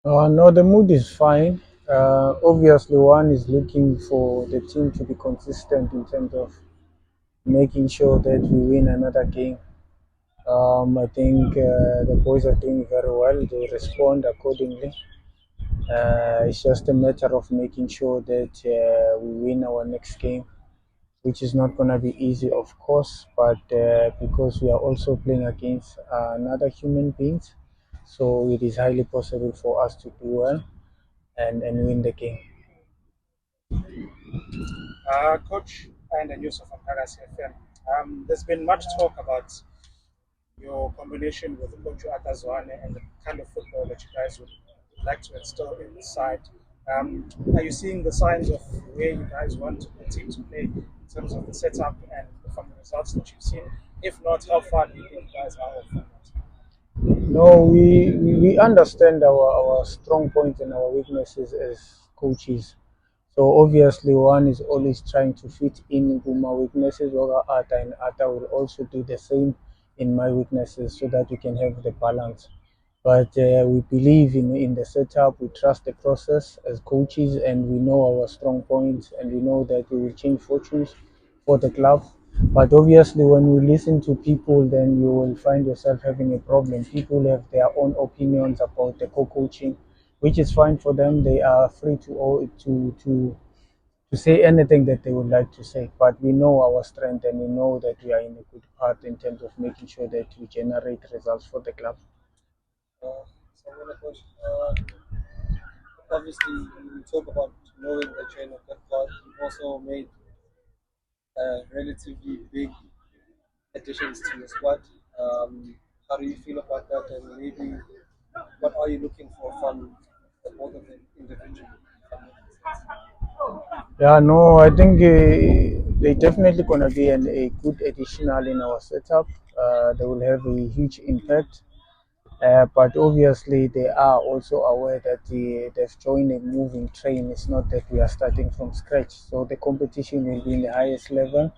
No, the mood is fine. Obviously, one is looking for the team to be consistent in terms of making sure that we win another game. I think the boys are doing very well. They respond accordingly. It's just a matter of making sure that we win our next game, which is not going to be easy, of course, but because we are also playing against another human beings, so it is highly possible for us to do well and win the game. Coach and Yusuf from DDC FM. There's been much talk about your combination with Coach Atazwane and the kind of football that you guys would like to instill in the side. Are you seeing the signs of where you guys want the team to play in terms of the setup and from the results that you've seen? If not, how far do you think you guys are from that? No, we understand our strong points and our weaknesses as coaches. So obviously, one is always trying to fit in into my weaknesses, or Ata and Ata will also do the same in my weaknesses, so that we can have the balance. But we believe in the setup. We trust the process as coaches, and we know our strong points, and we know that we will change fortunes for the club. But obviously, when you listen to people, then you will find yourself having a problem. People have their own opinions about the co-coaching, which is fine for them. They are free to say anything that they would like to say. But we know our strength, and we know that we are in a good path in terms of making sure that we generate results for the club. So I want to coach. Obviously, we talk about knowing the chain of that part. You've also made relatively big additions to the squad. How do you feel about that? And maybe what are you looking for from the both of them individually? Yeah, no, I think they definitely gonna be a good additional in our setup. They will have a huge impact. But obviously, they are also aware that they've joined a moving train. It's not that we are starting from scratch. So the competition will be in the highest level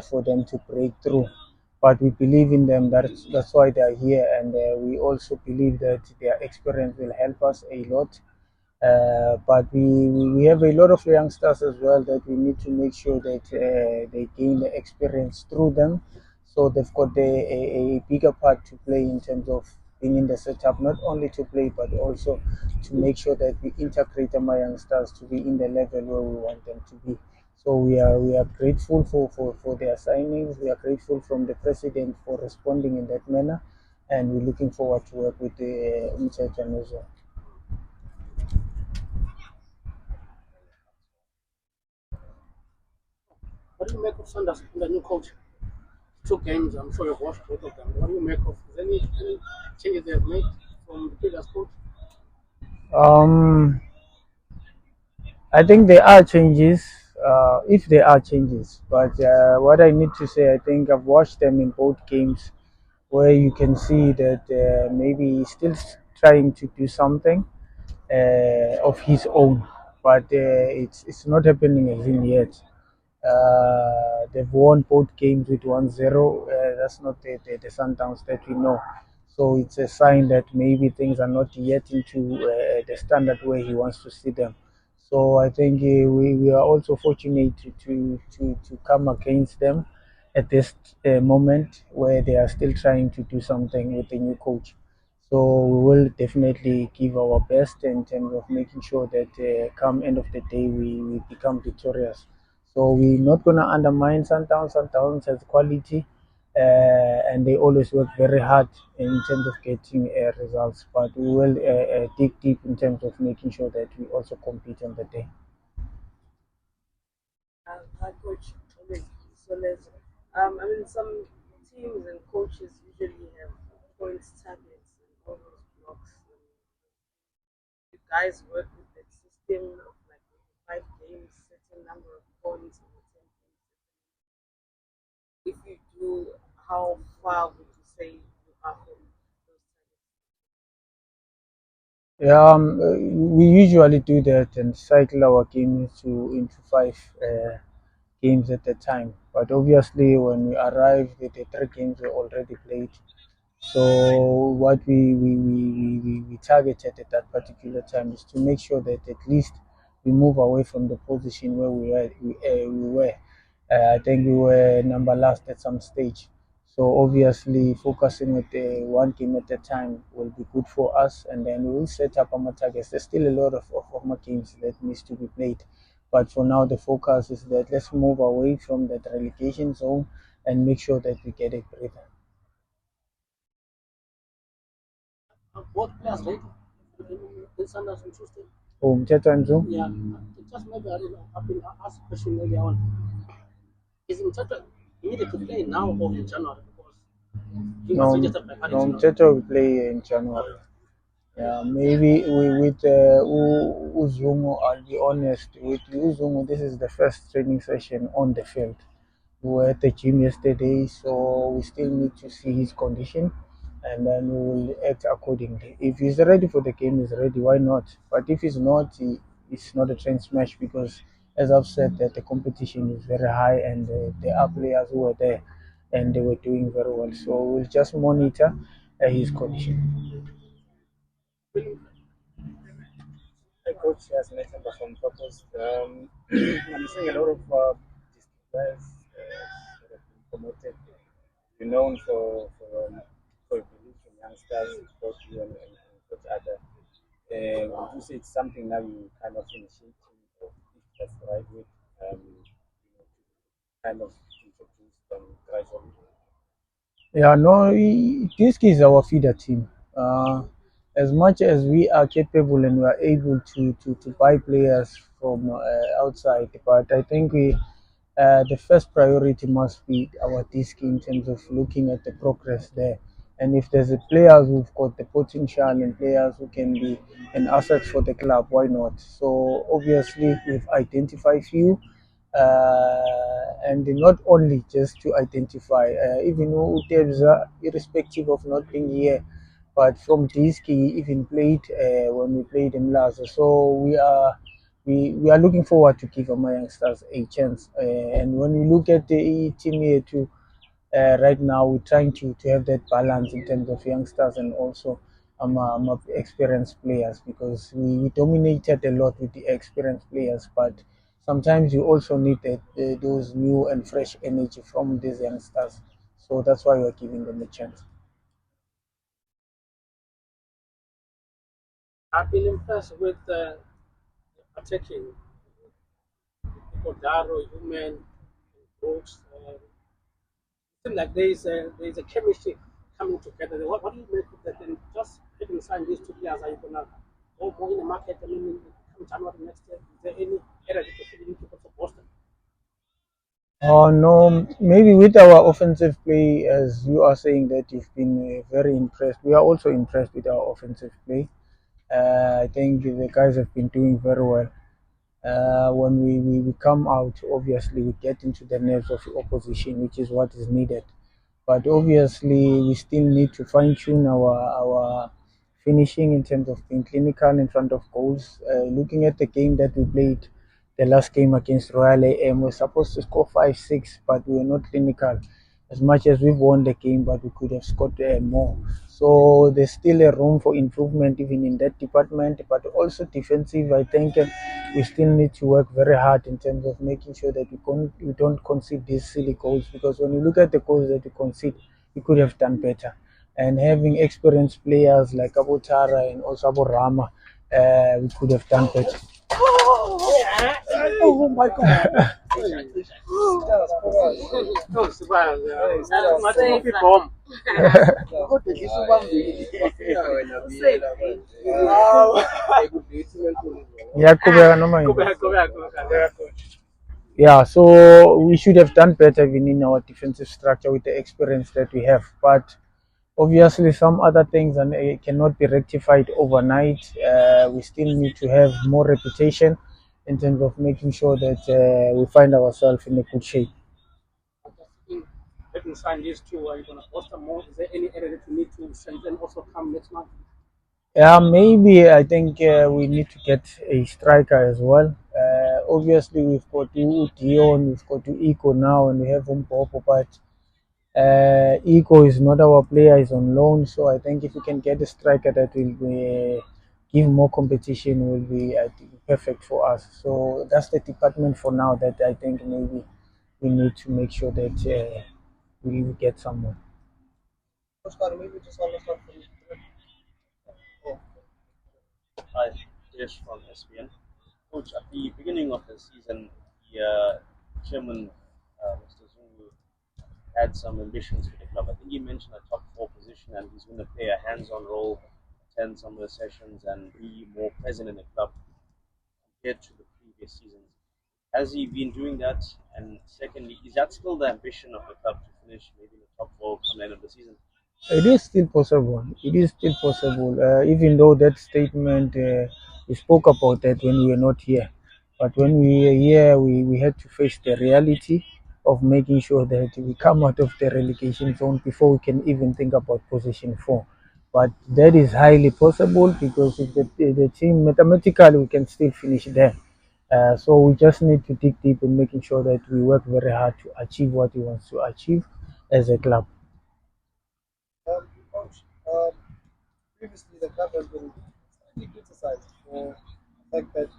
for them to break through. But we believe in them. That's why they are here, and we also believe that their experience will help us a lot. But we have a lot of youngsters as well that we need to make sure that they gain the experience through them. So they've got a bigger part to play in terms of being in the setup, not only to play, but also to make sure that we integrate my youngsters to be in the level where we want them to be. So we are grateful for their signings. We are grateful from the president for responding in that manner, and we're looking forward to work with the Mthethwa as well. What do you make of Sanders, the new coach? Two games, I'm sure you've watched both of them. What do you make of any changes they have made from the previous coach? Um, I think there are changes, if there are changes. But what I need to say, I think I've watched them in both games, where you can see that maybe he's still trying to do something of his own, but it's not happening as in yet. They've won both games with 1-0. That's not the Sundowns that we know. So it's a sign that maybe things are not yet into the standard where he wants to see them. So I think we are also fortunate to come against them at this moment where they are still trying to do something with the new coach. So we will definitely give our best in terms of making sure that come end of the day we become victorious. So we're not gonna undermine Sundowns. Sundowns has quality, and they always work very hard in terms of getting results. But we will dig deep in terms of making sure that we also compete on the day. Hi, Coach. So I mean, some teams and coaches usually have points targets and all those blocks. You guys work with that system of like 5 games, certain number of points, or 10 games. If you do, how far would you say you are from those Yeah, we usually do that and cycle our game into 5 games at a time. But obviously, when we arrive, the 3 games were already played. So what we targeted at that particular time is to make sure that at least we move away from the position where we were. I think we were number last at some stage. So obviously, focusing with one game at a time will be good for us, and then we will set up our targets. There's still a lot of more games that needs to be played, but for now, the focus is that let's move away from that relegation zone and make sure that we get a breather. Both players, right? In Sundowns on Tuesday. Oh, Mthethwa and Zungu? Yeah, just maybe I don't know. I've been asked a question earlier on. Is Mthethwa needed to play now or in January? Because he was No, registered by no, Paris. Mthethwa will play in January. Yeah, maybe with Uzungu, I'll be honest, with Uzungu, this is the first training session on the field. We were at the gym yesterday, so we still need to see his condition and then we will act accordingly. If he's ready for the game, he's ready, why not? But if he's not, it's not a train smash because, as I've said, that the competition is very high and there are players who were there and they were doing very well. So we'll just monitor his condition. The coach has mentioned that on purpose. I'm seeing a lot of district players that have been promoted. You're known for belief in youngsters, both you and Coach Ada. Would you say it's something now you kind of initiating, or if that's the right way, to kind of introduce them gradually? Yeah, no, this is our feeder team. As much as we are capable and we are able to buy players from outside, but I think the first priority must be our disc in terms of looking at the progress there. And if there's a players who've got the potential and players who can be an asset for the club, why not? So obviously we've identified few and not only just to identify, even Utebza, irrespective of not being here, but from Diski even played when we played in Laza. So we are looking forward to give our youngsters a chance. And when we look at the team here too, right now we're trying to have that balance in terms of youngsters and also experienced players because we dominated a lot with the experienced players, but sometimes you also need those new and fresh energy from these youngsters. So that's why we're giving them a chance. I've been impressed with attacking Kodaro, Human, Brooks. Seems like there is a chemistry coming together. What do you make of that? And just having signed these two players, are you gonna go more in the market? I mean, come January next year, is there any area that you're feeling to for Boston? Oh no, maybe with our offensive play, as you are saying that you've been very impressed. We are also impressed with our offensive play. I think the guys have been doing very well. When we come out, obviously we get into the nerves of the opposition, which is what is needed. But obviously, we still need to fine tune our finishing in terms of being clinical in front of goals. Looking at the game that we played, the last game against Royal AM, we're supposed to score 5-6, but we were not clinical. As much as we've won the game, but we could have scored more. So there's still a room for improvement even in that department, but also defensive. I think we still need to work very hard in terms of making sure that we don't concede these silly goals because when you look at the goals that we concede, we could have done better. And having experienced players like Abu Tara and also Abu Rama, we could have done better. Oh my God! No, surprise. Ngiyaqhubeka noma yini? Go back, go back, go back. Yeah, so we should have done better even in our defensive structure with the experience that we have. But obviously, some other things cannot be rectified overnight. We still need to have more reputation in terms of making sure that we find ourselves in a good shape. Having signed these two, are you going to Boston more? Is there any area that you need to strengthen also come next month? Yeah, maybe I think we need to get a striker as well. Obviously, we've got Dion, we've got Iko now, and we have Umpopo, but Iko is not our player; is on loan. So I think if we can get a striker that will be, give more competition, will be I think, perfect for us. So that's the department for now that I think maybe we need to make sure that we get someone. Coach Kanu, maybe just understand from you. Oh, Hi, Jesh from SPN. Coach, at the beginning of the season, the chairman, Mr. Zungu, had some ambitions for the club. I think he mentioned a top four position and he's going to play a hands-on role, attend some of the sessions and be more present in the club compared to the previous seasons. Has he been doing that? And secondly, is that still the ambition of the club to finish maybe in the top four come the end of the season? It is still possible. It is still possible, even though that statement we spoke about that when we were not here. But when we were here, we had to face the reality of making sure that we come out of the relegation zone before we can even think about position four. But that is highly possible because if the team mathematically we can still finish there. So we just need to dig deep in making sure that we work very hard to achieve what we want to achieve as a club. Coach, previously the club has been slightly criticized for the fact that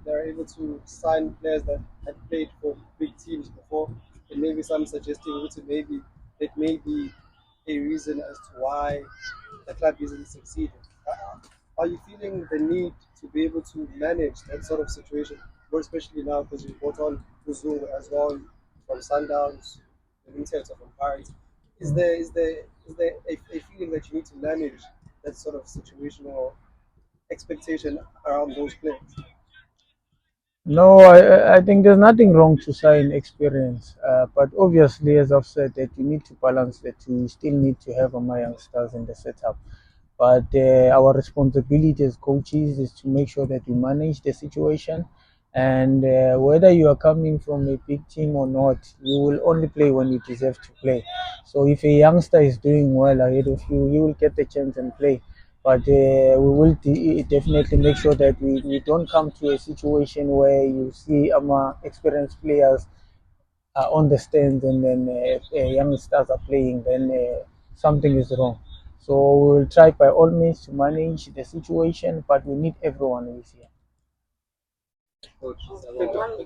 they're able to sign players that had played for big teams before, and maybe some suggesting that may be a reason as to why the club isn't succeeding. Are you feeling the need to be able to manage that sort of situation, more especially now because you brought on Usuthu as well from Sundowns, the Mthethwa from Paris? Is there a feeling that you need to manage that sort of situation or expectation around those players? No, I think there's nothing wrong to sign experience, but obviously, as I've said, that you need to balance the two. You still need to have my youngsters in the setup, but our responsibility as coaches is to make sure that we manage the situation, and whether you are coming from a big team or not, you will only play when you deserve to play. So if a youngster is doing well ahead of you, you will get the chance and play. But we will definitely make sure that we don't come to a situation where you see experienced players on the stands and then youngsters are playing, then something is wrong. So we will try by all means to manage the situation, but we need everyone who is here. Coach, One